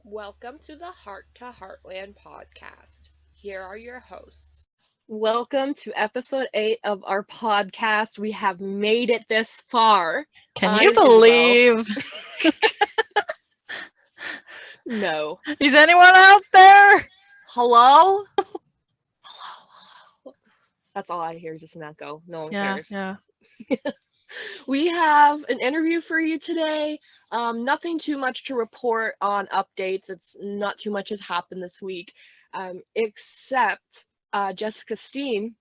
Welcome to the Heart to Heartland podcast. Here are your hosts. Welcome to episode 8 of our podcast. We have made it this far. Can you I'm Isabelle. believe? No. Is anyone out there? Hello? Hello. That's all I hear is just an echo. No one cares. Yeah. We have an interview for you today. Nothing too much to report on updates. It's not too much has happened this week, except Jessica Steen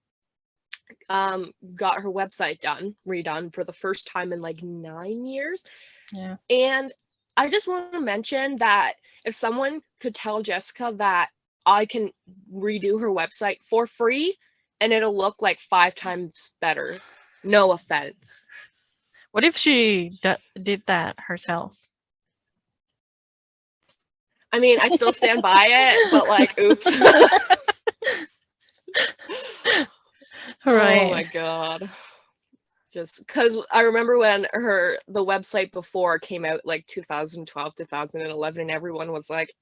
got her website redone for the first time in like 9 years. Yeah. And I just want to mention that if someone could tell Jessica that I can redo her website for free and it'll look like 5 times better, no offense. What if she did that herself? I mean, I still stand by it, but like, oops. Right. Oh my god. Just because I remember when the website before came out like 2012, 2011, and everyone was like,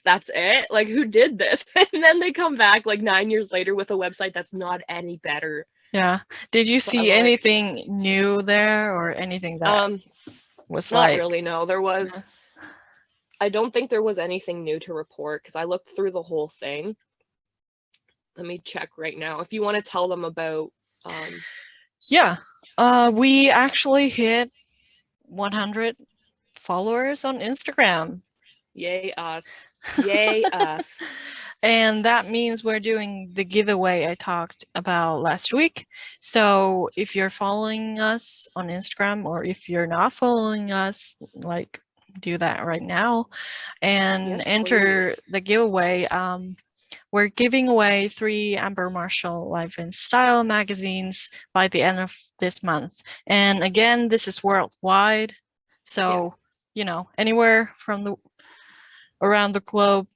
that's it? Like, who did this? And then they come back like 9 years later with a website that's not any better. Yeah. Did you So see I'm like, anything new there or anything that was not like... really, no. There was... Yeah. I don't think there was anything new to report because I looked through the whole thing. Let me check right now. If you want to tell them about... Yeah. We actually hit 100 followers on Instagram. Yay us. Yay us. And that means we're doing the giveaway I talked about last week. So if you're following us on Instagram, or if you're not following us, like, do that right now and Yes, enter please. the giveaway. We're giving away 3 Amber Marshall Life and Style magazines by the end of this month. And again, this is worldwide. So, you know, anywhere from around the globe,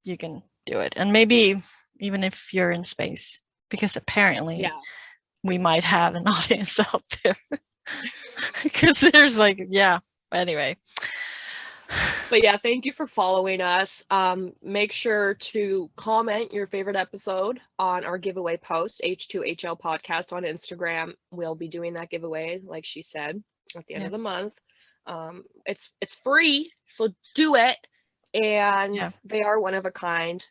you can do it. And maybe even if you're in space, because apparently we might have an audience out there. Because there's like, anyway. But yeah, thank you for following us. Make sure to comment your favorite episode on our giveaway post, H2HL podcast on Instagram. We'll be doing that giveaway, like she said, at the end of the month. It's free, so do it. And they are one of a kind.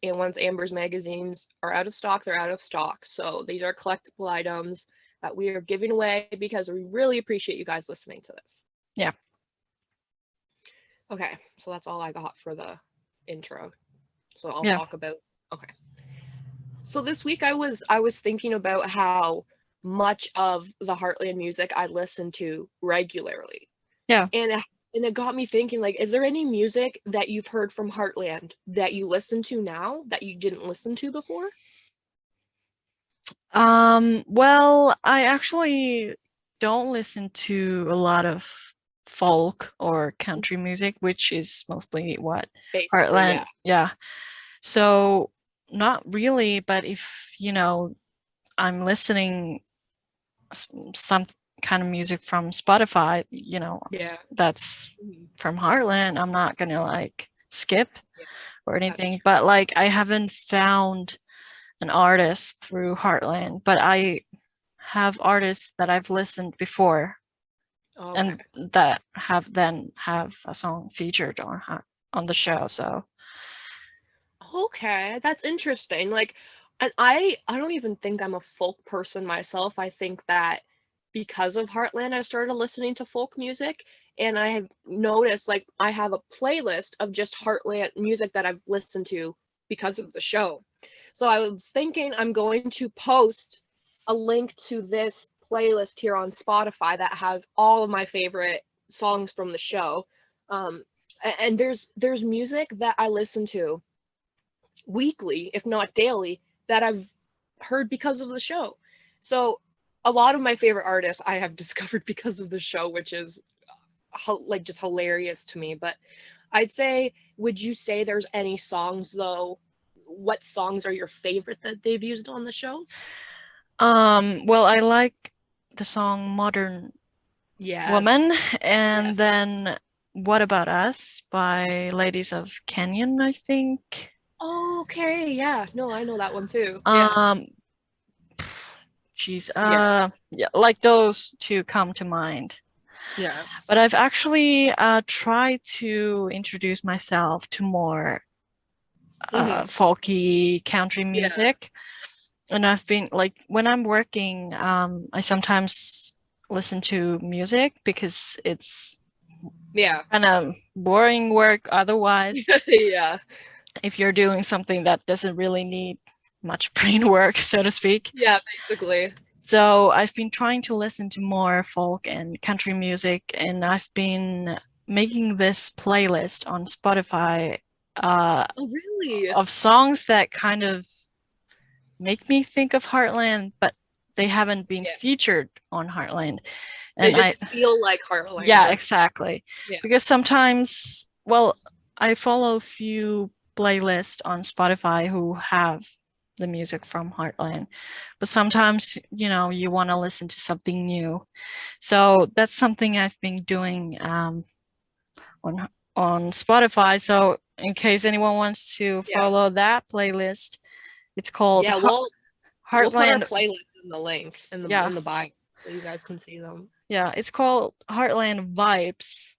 And once Amber's magazines are out of stock, they're out of stock. So these are collectible items that we are giving away because we really appreciate you guys listening to this. Yeah. Okay, so that's all I got for the intro. So I'll talk about... Okay. So this week I was thinking about how much of the Heartland music I listen to regularly. Yeah. And it got me thinking, like, is there any music that you've heard from Heartland that you listen to now that you didn't listen to before? Well, I actually don't listen to a lot of folk or country music, which is mostly what basically, Heartland. Yeah. So not really, but if, you know, I'm listening some kind of music from Spotify, you know, that's from Heartland, I'm not gonna like skip or anything. But like, I haven't found an artist through Heartland, but I have artists that I've listened before, and that have a song featured on the show. So okay, that's interesting. Like, and I don't even think I'm a folk person myself. I think that because of Heartland, I started listening to folk music, and I have noticed, like, I have a playlist of just Heartland music that I've listened to because of the show. So I was thinking I'm going to post a link to this playlist here on Spotify that has all of my favorite songs from the show. And there's music that I listen to weekly, if not daily, that I've heard because of the show. So a lot of my favorite artists I have discovered because of the show, which is like just hilarious to me. But I'd say, would you say there's any songs though? What songs are your favorite that they've used on the show? Well, I like the song Modern Woman, and then What About Us by Ladies of Canyon, I think. Oh, okay, yeah. No, I know that one too. Yeah. Geez, Yeah. yeah, like those two come to mind. Yeah. But I've actually tried to introduce myself to more folky country music. And I've been like, when I'm working, I sometimes listen to music because it's kind of boring work otherwise. Yeah. If you're doing something that doesn't really need much brain work, so to speak. Yeah, basically. So I've been trying to listen to more folk and country music, and I've been making this playlist on Spotify Oh, really? of songs that kind of make me think of Heartland, but they haven't been featured on Heartland. And they just feel like Heartland. Yeah, exactly. Yeah. Because sometimes, well, I follow a few playlists on Spotify who have the music from Heartland, but sometimes, you know, you want to listen to something new. So that's something I've been doing on Spotify. So in case anyone wants to follow that playlist, it's called we'll put our Heartland. playlist in the link in the bio so you guys can see them. Yeah, it's called Heartland Vibes.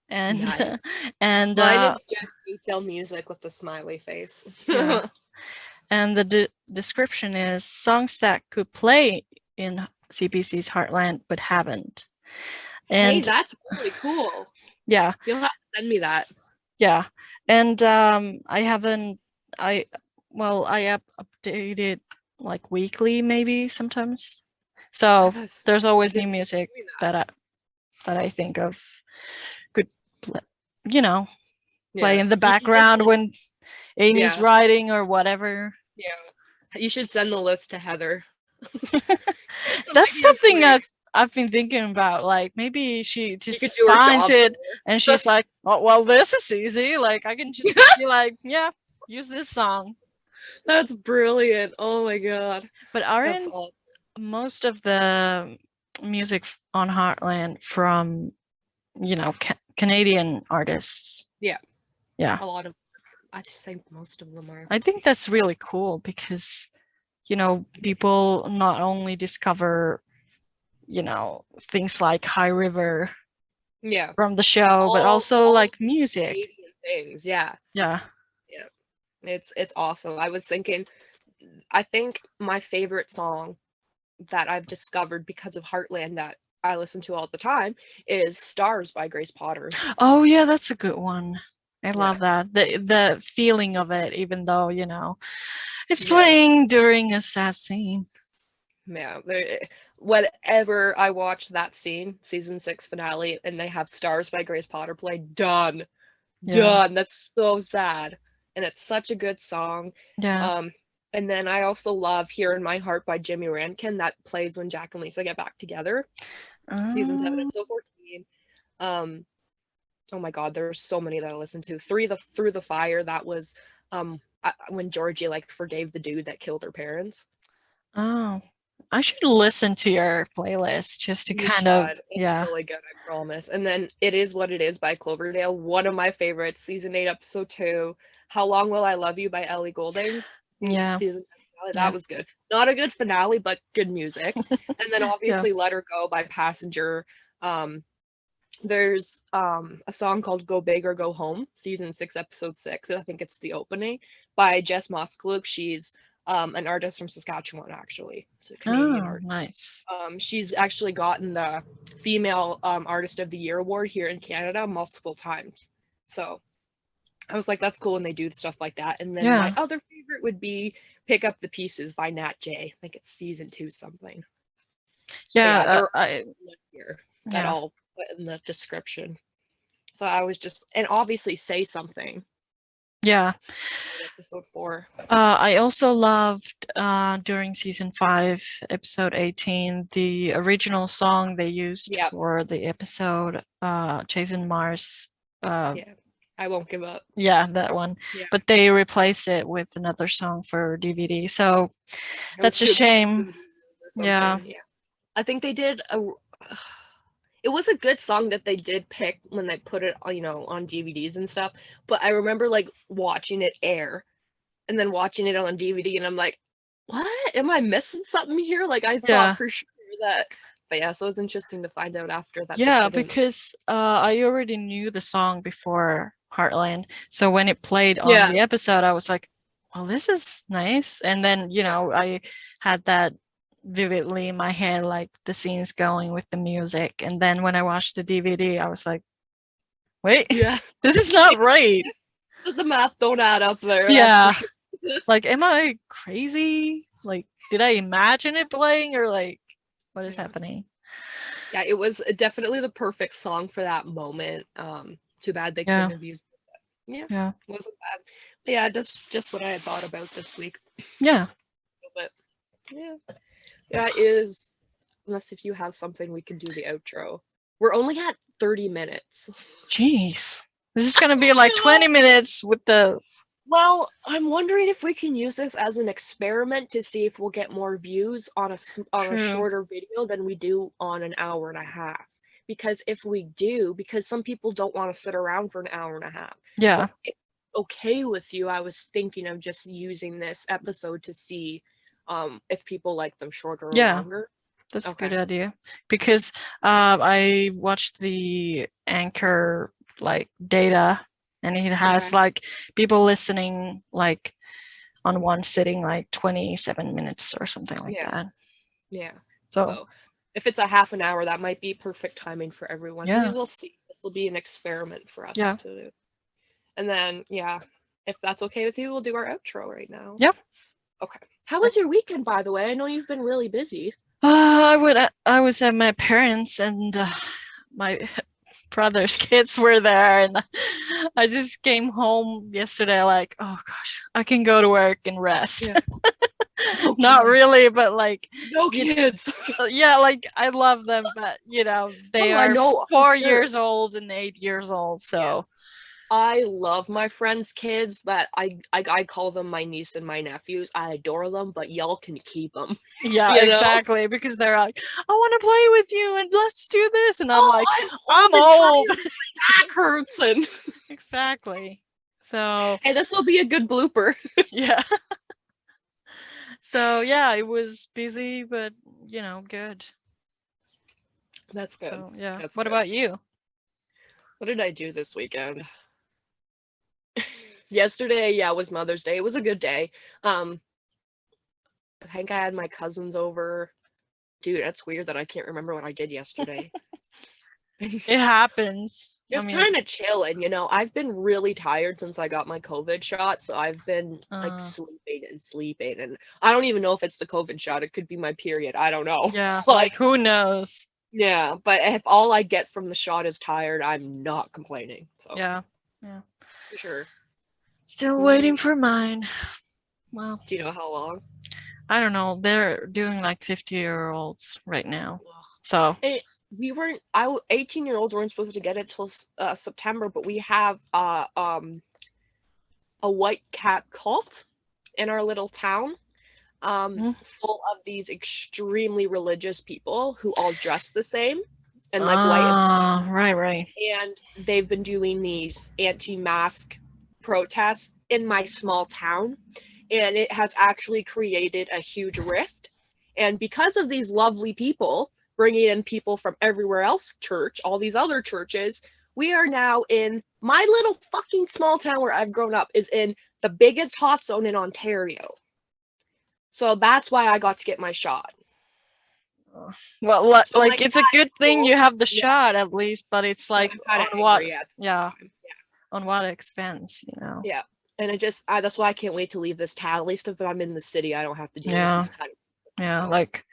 And nice. And mine is just detailed music with the smiley face. Yeah. And the description is songs that could play in CBC's Heartland but haven't. And hey, that's really cool. Yeah. You'll have to send me that. Yeah. And I haven't updated like weekly maybe sometimes. So there's always new music that I think of could play in the background when Amy's writing or whatever. Yeah. You should send the list to Heather. That's something I've been thinking about. Like maybe she just finds it and she's like, oh, well, this is easy. Like I can just be like, yeah, use this song. That's brilliant. Oh my god. But aren't most of the music on Heartland from, Canadian artists? Yeah. Yeah. A lot of, I think most of them are. I think that's really cool because, people not only discover, things like High River from the show, but also like music. Things. Yeah. Yeah. Yeah. It's awesome. I think my favorite song that I've discovered because of Heartland that I listen to all the time is Stars by Grace Potter. Oh yeah, that's a good one. I love that. The feeling of it, even though, it's playing during a sad scene. Yeah. Whenever I watch that scene, season 6 finale, and they have Stars by Grace Potter play, done. That's so sad. And it's such a good song. Yeah. And then I also love Here in My Heart by Jimmy Rankin that plays when Jack and Lisa get back together. Season 7, episode 14. Oh my god, there's so many that I listened to. Through the Fire, that was when Georgie forgave the dude that killed her parents. Oh, I should listen to your playlist just to It's really good, I promise. And then It Is What It Is by Cloverdale, one of my favorites. Season 8, episode 2. How Long Will I Love You by Ellie Goulding. Yeah. Season 10 finale. That was good. Not a good finale, but good music. And then obviously Let Her Go by Passenger. There's a song called Go Big or Go Home, season 6, episode 6. I think it's the opening by Jess Moskaluk. She's an artist from Saskatchewan, actually. So Canadian artist. Nice. She's actually gotten the Female Artist of the Year award here in Canada multiple times. So I was like, that's cool when they do stuff like that. And then my other favorite would be Pick Up the Pieces by Nat J. I think it's season 2 something. Yeah, that I'll put in the description. So I was just, and obviously Say Something. Yeah. Episode 4. I also loved during season 5, episode 18, the original song they used for the episode, Chasing Mars. I Won't Give Up. Yeah, that one. Yeah. But they replaced it with another song for DVD. So that's a shame. Yeah. I think they did it was a good song that they did pick when they put it on, on DVDs and stuff. But I remember like watching it air and then watching it on DVD, and I'm like, what? Am I missing something here? Like I Yeah. thought for sure that. But yeah, so it was interesting to find out after that. Yeah, because I already knew the song before Heartland. So when it played on the episode, I was like, well, this is nice. And then, I had that vividly in my head, like the scenes going with the music. And then when I watched the DVD, I was like, wait, this is not right. The math don't add up there. Yeah. Like, am I crazy? Like, did I imagine it playing, or like, what is happening? Yeah, it was definitely the perfect song for that moment. Too bad they couldn't have used it. Yeah, wasn't bad. But yeah, just what I had thought about this week. Yeah. But yeah, is, unless if you have something, we can do the outro. We're only at 30 minutes. Jeez. This is gonna be like 20 minutes with the... Well, I'm wondering if we can use this as an experiment to see if we'll get more views on a shorter video than we do on an hour and a half. Because if we do, because some people don't want to sit around for an hour and a half. Yeah. So if it's okay with you, I was thinking of just using this episode to see if people like them shorter or longer. That's a good idea. Because I watched the Anchor like data, and it has like people listening like on one sitting like 27 minutes or something like that. Yeah. So if it's a half an hour, that might be perfect timing for everyone. Yeah. We will see. This will be an experiment for us to do. And then, if that's okay with you, we'll do our outro right now. Yep. Okay. How was your weekend, by the way? I know you've been really busy. I was at my parents', and my brother's kids were there, and I just came home yesterday like, oh gosh, I can go to work and rest. Not really, but like, no kids. Yeah, like I love them, but they are 4 years old and 8 years old, so I love my friends' kids. That I call them my niece and my nephews. I adore them, but y'all can keep them. Yeah, exactly, because they're like, I want to play with you and let's do this, and I'm like, I'm old. Back hurts and exactly. So hey, this will be a good blooper. Yeah. So yeah, it was busy, but good. That's good. So, yeah. What about you? What did I do this weekend? Yesterday, was Mother's Day. It was a good day. I think I had my cousins over. Dude, that's weird that I can't remember what I did yesterday. It happens. Just kind of chilling, I've been really tired since I got my COVID shot, so I've been like sleeping, and I don't even know if it's the COVID shot. It could be my period. I don't know. Yeah, like who knows? Yeah, but if all I get from the shot is tired, I'm not complaining. So yeah, for sure. Still waiting for mine. Well, do you know how long? I don't know. They're doing like 50-year-olds right now. So 18-year-olds weren't supposed to get it till September, but we have a white cat cult in our little town, full of these extremely religious people who all dress the same and like white. Right. And they've been doing these anti-mask protests in my small town, and it has actually created a huge rift. And because of these lovely people bringing in people from everywhere else church, all these other churches, we are now in my little fucking small town where I've grown up is in the biggest hot zone in Ontario. So that's why I got to get my shot. Well, like it's a good thing you have the shot at least, but it's like on what? On what expense, Yeah, and that's why I can't wait to leave this town. At least if I'm in the city, I don't have to deal with this kind of like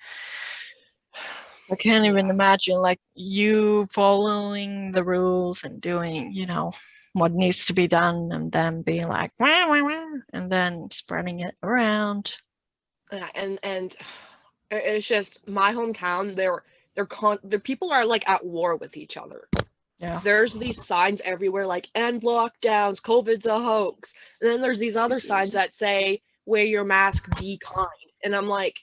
I can't even imagine like you following the rules and doing, what needs to be done, and then being like, wah, wah, wah, and then spreading it around. Yeah, and it's just my hometown. The people are like at war with each other. Yeah. There's these signs everywhere like end lockdowns, COVID's a hoax. And then there's these other signs that say wear your mask, be kind. And I'm like,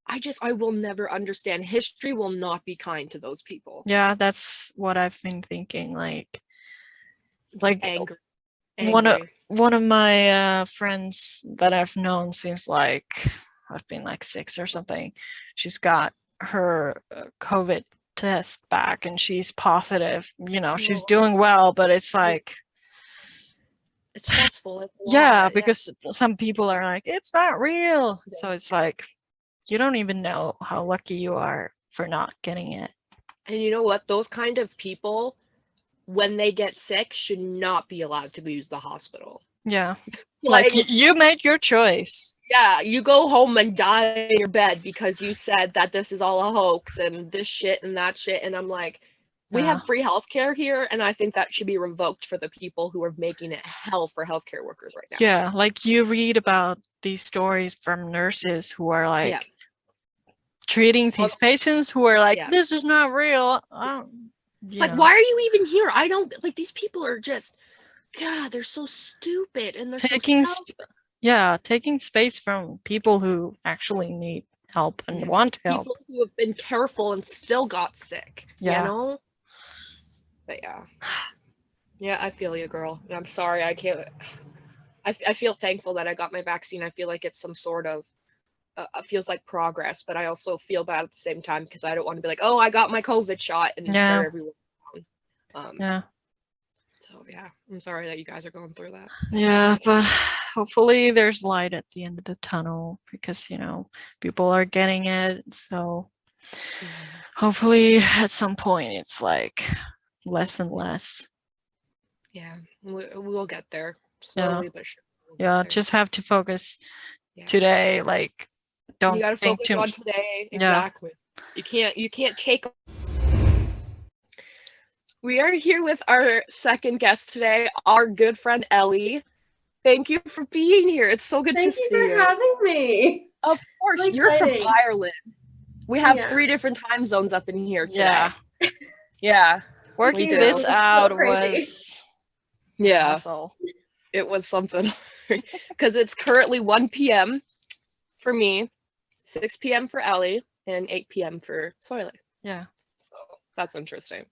I will never understand. History will not be kind to those people. Yeah, that's what I've been thinking. Like Angry. one of my friends that I've known since like I've been like 6 or something. She's got her COVID test back and she's positive. You know, she's doing well, but it's like it's stressful. It's yeah, because some people are like, it's not real. So it's like you don't even know how lucky you are for not getting it. And you know what? Those kind of people, when they get sick, should not be allowed to use the hospital. Yeah. Like you made your choice. Yeah, you go home and die in your bed because you said that this is all a hoax and this shit and that shit. And I'm like, we have free healthcare here, and I think that should be revoked for the people who are making it hell for healthcare workers right now. Yeah, like you read about these stories from nurses who are like treating these patients who are like, this is not real. It's like, why are you even here? I don't like these people are just, God, they're so stupid and they're taking taking space from people who actually need help and want help. People who have been careful and still got sick. You know? But yeah, I feel you, girl. And I'm sorry, I can't. I feel thankful that I got my vaccine. I feel like it's some sort of feels like progress, but I also feel bad at the same time because I don't want to be like, oh, I got my COVID shot and tear everyone down. So yeah, I'm sorry that you guys are going through that. Yeah, but hopefully there's light at the end of the tunnel because, you know, people are getting it. So hopefully at some point it's like less and less. Yeah, we'll get there slowly but surely. Just have to focus today. Like, don't you gotta think focus too on much. today. Exactly. You can't take. We are here with our second guest today, our good friend Ellie. Thank you for being here. It's so good to see you. Thank you for having me. Of course, you're from Ireland. We have 3 different time zones up in here today. Yeah. Working this out was hassle. It was something because it's currently 1 p.m. for me, 6 p.m. for Ellie, and 8 p.m. for Soile. Yeah. So that's interesting.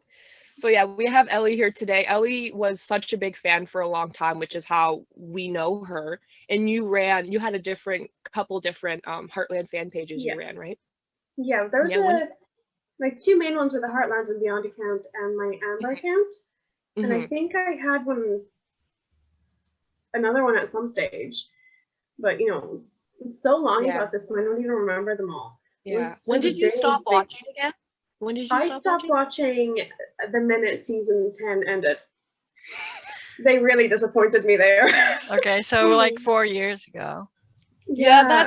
So yeah, we have Ellie here today. Ellie was such a big fan for a long time, which is how we know her. And you had a couple different Heartland fan pages you ran, right? Yeah, there was my 2 main ones were the Heartland and Beyond account and my Amber account. And I think I had another one at some stage. But you know, it's so long ago at this point, I don't even remember them all. Yeah. When did you stop watching again? When did you I stopped watching the minute season 10 ended. They really disappointed me there. Okay, so like 4 years ago. Yeah,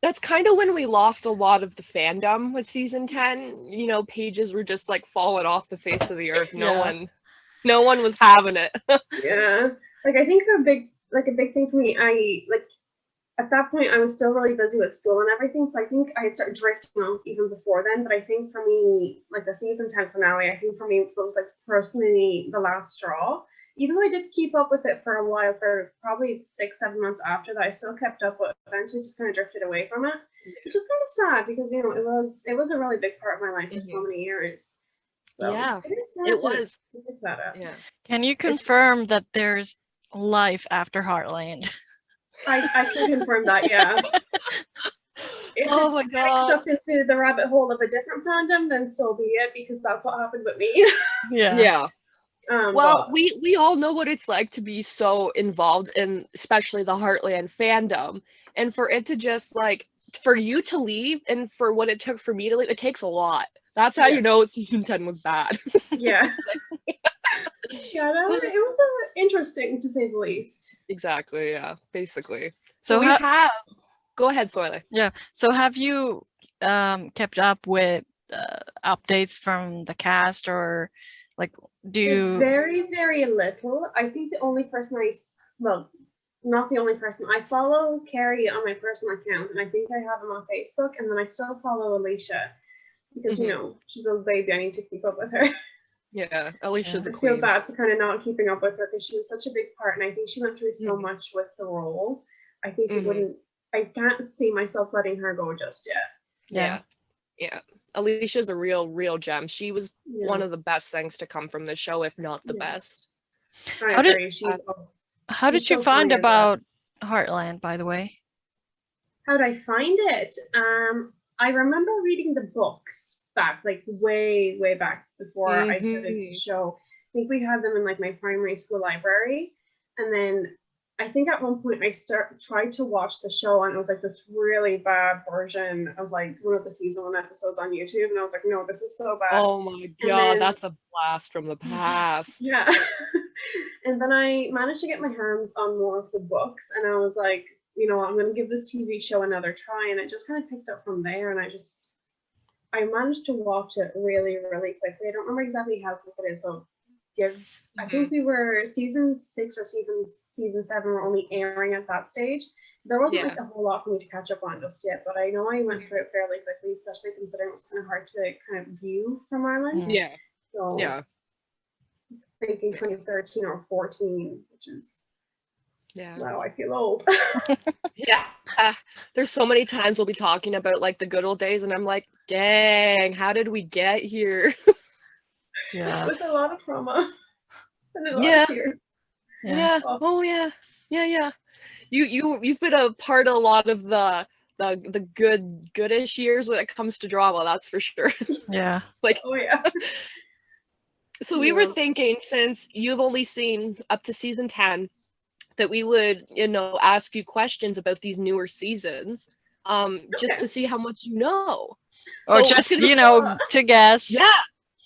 that's kind of when we lost a lot of the fandom with season 10. You know, pages were just like falling off the face of the earth. No one was having it. Yeah. Like I think a big thing for me, at that point, I was still really busy with school and everything, so I think I had started drifting off even before then. But I think for me, like the season 10 finale, I think for me it was like personally the last straw. Even though I did keep up with it for a while, for probably 6-7 months after that, I still kept up, but eventually just kind of drifted away from it, which is kind of sad because you know it was a really big part of my life for so many years. So it was. Yeah. Can you confirm that there's life after Heartland? I can confirm that, yeah. If my God. Up into the rabbit hole of a different fandom, then so be it, because that's what happened with me. Yeah. Well, we all know what it's like to be so involved in, especially the Heartland fandom, and for it to just like for you to leave, and for what it took for me to leave, it takes a lot. That's how you know season 10 was bad. Yeah. Yeah, it was interesting to say the least. Exactly, yeah, basically. So we have go ahead, Soile. Yeah. So have you kept up with updates from the cast, or like do you very, very little. I think the only person not the only person. I follow Carrie on my personal account, and I think I have him on Facebook, and then I still follow Alicia because you know, she's a baby, I need to keep up with her. Yeah, Alicia's a queen. I feel bad for kind of not keeping up with her because she was such a big part, and I think she went through so much with the role. I think I can't see myself letting her go just yet. Yeah. Alicia's a real gem. She was one of the best things to come from the show, if not the best. I How did- agree. How did She's you so find funny at that. about Heartland, by the way? How did I find it? I remember reading the books back, like way back before I started the show. I think we had them in like my primary school library, and then I think at one point I tried to watch the show, and it was like this really bad version of like one of the season 1 episodes on YouTube, and I was like, no, this is so bad. Oh my god, that's a blast from the past. Yeah. And then I managed to get my hands on more of the books, and I was like, you know, I'm going to give this TV show another try, and it just kind of picked up from there, and I managed to watch it really quickly. I don't remember exactly how quick it is, but I think we were season 6 or season 7 were only airing at that stage, so there wasn't like a whole lot for me to catch up on just yet, but I know I went through it fairly quickly, especially considering it was kind of hard to kind of view from Ireland. Yeah. So thinking 2013 or 14, which is wow, I feel old. There's so many times we'll be talking about like the good old days, and I'm like, dang, how did we get here? With a lot of trauma and a lot of tears. You've been a part of a lot of the goodish years when it comes to drama, that's for sure. Like, so we were thinking, since you've only seen up to season 10, that we would, you know, ask you questions about these newer seasons, just to see how much you know. Or so just, you know, to guess. Yeah.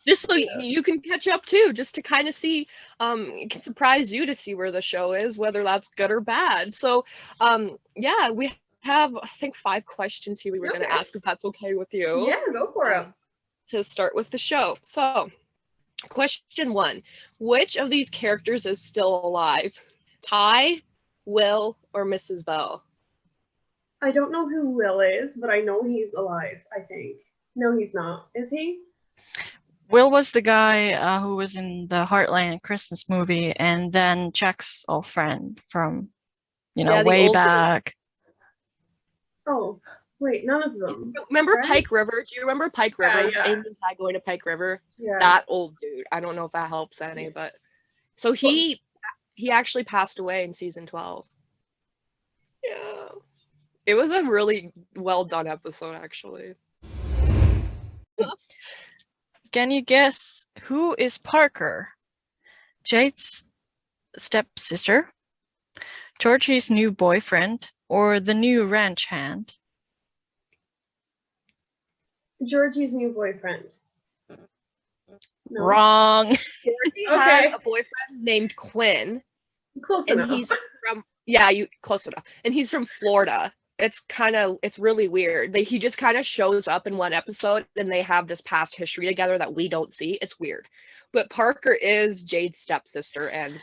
Just so you can catch up too, just to kind of see, it can surprise you to see where the show is, whether that's good or bad. So, we have, I think, 5 questions here we were going to ask, if that's okay with you. Yeah, go for it. To start with the show. So, question 1, which of these characters is still alive? Ty, Will, or Mrs. Bell? I don't know who Will is, but I know he's alive, I think. No, he's not. Is he? Will was the guy who was in the Heartland Christmas movie, and then Chuck's old friend from, you know, way back. Oh, wait, none of them. Remember Pike River? Do you remember Pike River? Amy and Ty going to Pike River? Yeah. That old dude. I don't know if that helps any, but so he actually passed away in season 12. Yeah. It was a really well done episode, actually. Can you guess who is Parker? Jade's stepsister, Georgie's new boyfriend, or the new ranch hand? Georgie's new boyfriend. No. Wrong. Georgie has a boyfriend named Quinn. Close enough. He's from close enough. And he's from Florida. It's really weird. He just kind of shows up in one episode, and they have this past history together that we don't see. It's weird. But Parker is Jade's stepsister, and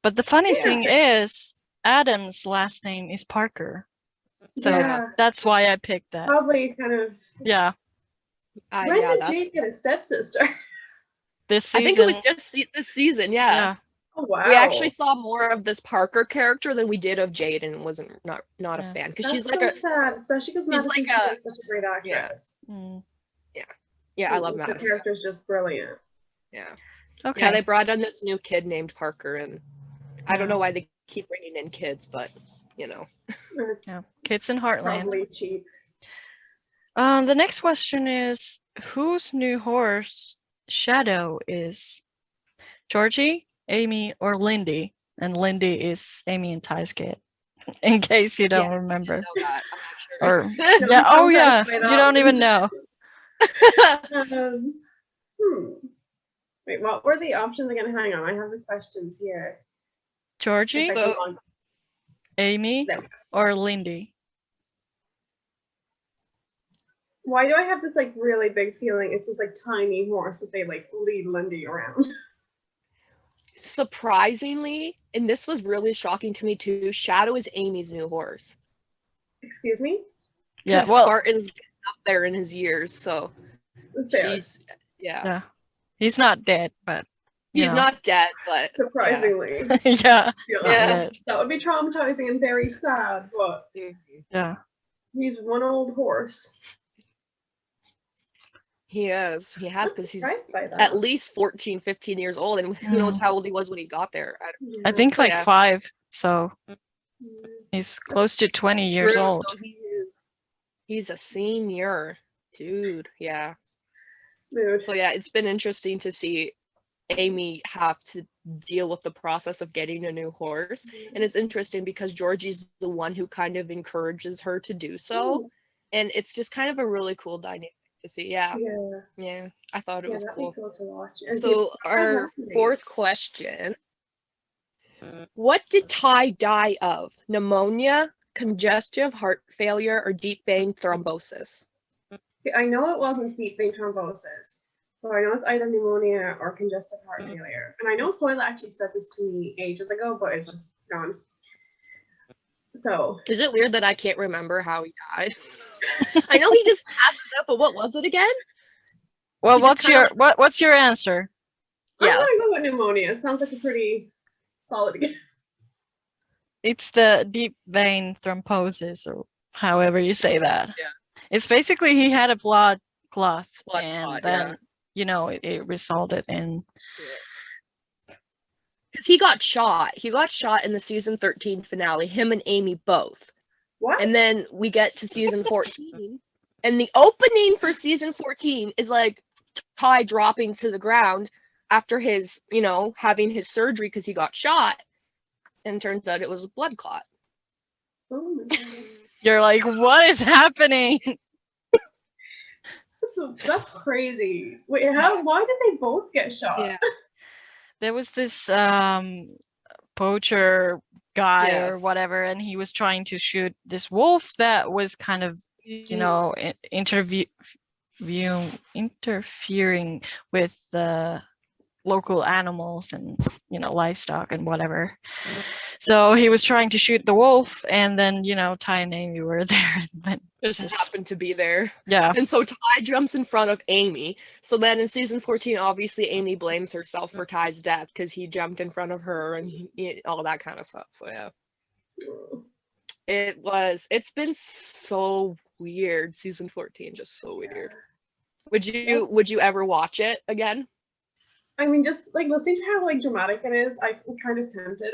but the funny thing is Adam's last name is Parker. So that's why I picked that. Probably kind of when did Jade get a stepsister? This season. I think it was just this season, yeah. Oh, wow. We actually saw more of this Parker character than we did of Jade, and wasn't not a fan, because she's like so sad, especially because Madison is such a great actress. I love Madison. The character's just brilliant. Yeah. Okay. Yeah, they brought in this new kid named Parker, and I don't know why they keep bringing in kids, but you know. Kids in Heartland. Probably cheap. The next question is, whose new horse Shadow is? Georgie, Amy, or Lindy? And Lindy is Amy and Ty's kid, in case you don't remember. I know that. I'm not sure. You don't even know. Wait, what were the options again? Hang on, I have the questions here. Georgie, Amy, or Lindy? Why do I have this like really big feeling it's this like tiny horse that they like lead Lindy around? Surprisingly, and this was really shocking to me too, Shadow is Amy's new horse. Excuse me? Yeah, well, Spartan's up there in his years, so she's he's not dead, but he's not dead, but surprisingly. Yeah. That would be traumatizing and very sad, but He's one old horse. He is. He has, I'm because he's surprised by that. at least 14, 15 years old, and who knows how old he was when he got there. I think So, like yeah. 5, so Yeah. he's close to 20 years True, old. so he's a senior. Dude, yeah. Mood. So yeah, it's been interesting to see Amy have to deal with the process of getting a new horse. And it's interesting because Georgie's the one who kind of encourages her to do so. Ooh. And it's just kind of a really cool dynamic to see. Yeah. Yeah. Yeah. I thought it was that'd cool. be cool to watch. And So our fourth question. What did Ty die of? Pneumonia, congestive heart failure, or deep vein thrombosis? I know it wasn't deep vein thrombosis. So I know it's either pneumonia or congestive heart failure. And I know Soile actually said this to me ages ago, but it's just gone. So Is it weird that I can't remember how he died? I know he just passed out, but what was it again? Well, He just what's your answer? I'm Yeah. gonna go with pneumonia. It sounds like a pretty solid guess. It's the deep vein thrombosis, or however you say that. Yeah. It's basically he had a blood clot, Blood and clot, then it resulted in. Because he got shot. He got shot in the season 13 finale, him and Amy both. What? And then we get to season 14, and the opening for season 14 is like Ty dropping to the ground after his, having his surgery because he got shot. And turns out it was a blood clot. Oh my God. You're like, what is happening? That's crazy. Wait, why did they both get shot? Yeah. There was this poacher guy Yeah. or whatever, and he was trying to shoot this wolf that was kind of, interfering with the local animals and livestock and whatever. So he was trying to shoot the wolf, and then Ty and Amy were there, and then just happened to be there. Yeah. And so Ty jumps in front of Amy. So then in season 14, obviously Amy blames herself for Ty's death because he jumped in front of her and all that kind of stuff. So yeah. It's been so weird. Season 14, just so weird. Would you ever watch it again? I mean, just like listening to how dramatic it is, I'm kind of tempted.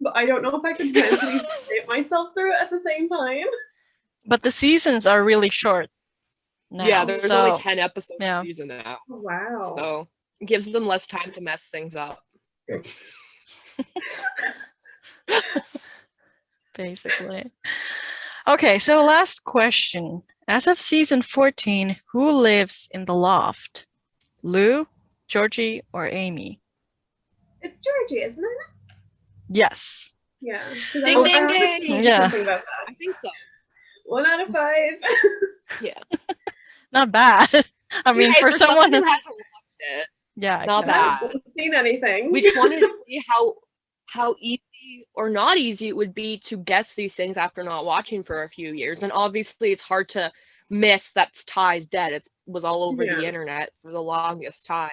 But I don't know if I could mentally sit myself through it at the same time. But the seasons are really short now. Yeah, there's only 10 episodes a season now. Wow. So it gives them less time to mess things up. Basically. Okay, so last question. As of season 14, who lives in the loft? Lou, Georgie, or Amy? It's Georgie, isn't it? Yes. Yeah. Ding, ding, ding. Yeah. Something about that. I think so. 1 out of 5. Yeah. Not bad. I mean, Hey, for someone who hasn't watched it, yeah, not exactly. I bad. haven't seen anything. We just wanted to see how easy or not easy it would be to guess these things after not watching for a few years. And obviously it's hard to miss that Ty's dead. It was all over the internet for the longest time.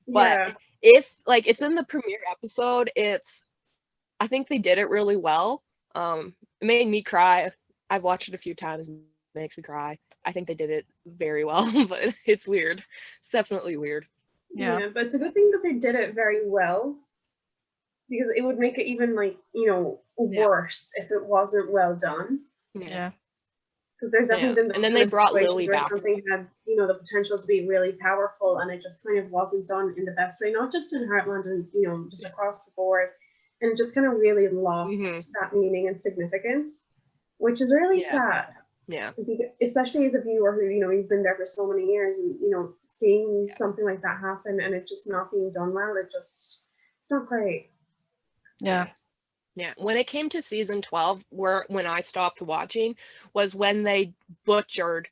But if it's in the premiere episode, I think they did it really well. It made me cry. I've watched it a few times. It makes me cry. I think they did it very well, but it's weird. It's definitely weird. Yeah, but it's a good thing that they did it very well, because it would make it even worse if it wasn't well done. Yeah. Because there's definitely been those and then kind they of brought situations Lily where back. something had the potential to be really powerful, and it just kind of wasn't done in the best way, not just in Heartland and just across the board, and it just kind of really lost that meaning and significance, which is really sad. Yeah. Especially as a viewer who you've been there for so many years, and seeing something like that happen and it just not being done well, it's not great. Yeah. Yeah, when it came to season 12, when I stopped watching, was when they butchered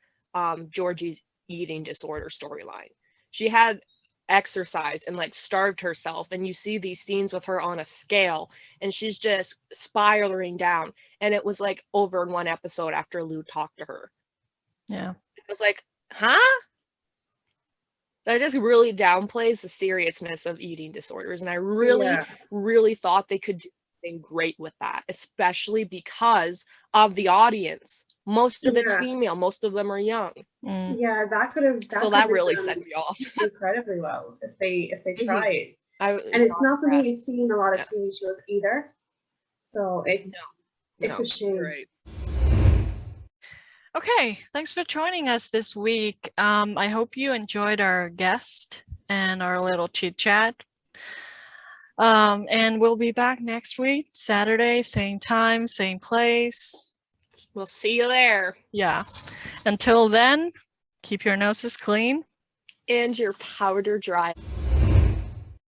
Georgie's eating disorder storyline. She had exercised and starved herself, and you see these scenes with her on a scale, and she's just spiraling down. And it was over in one episode after Lou talked to her. Yeah. It was huh? That just really downplays the seriousness of eating disorders, and I really thought they could do great with that, especially because of the audience. Most of it's Yeah. female. Most of them are young. Mm. Yeah, that could have. So that really set me off. incredibly well if they Mhm. tried. And And it's not something you impressed. see in a lot of Yeah. TV shows either. So it's No, a shame. right. Okay, thanks for joining us this week. I hope you enjoyed our guest and our little chit chat. And we'll be back next week, Saturday, same time, same place. We'll see you there. Yeah. Until then, keep your noses clean. And your powder dry.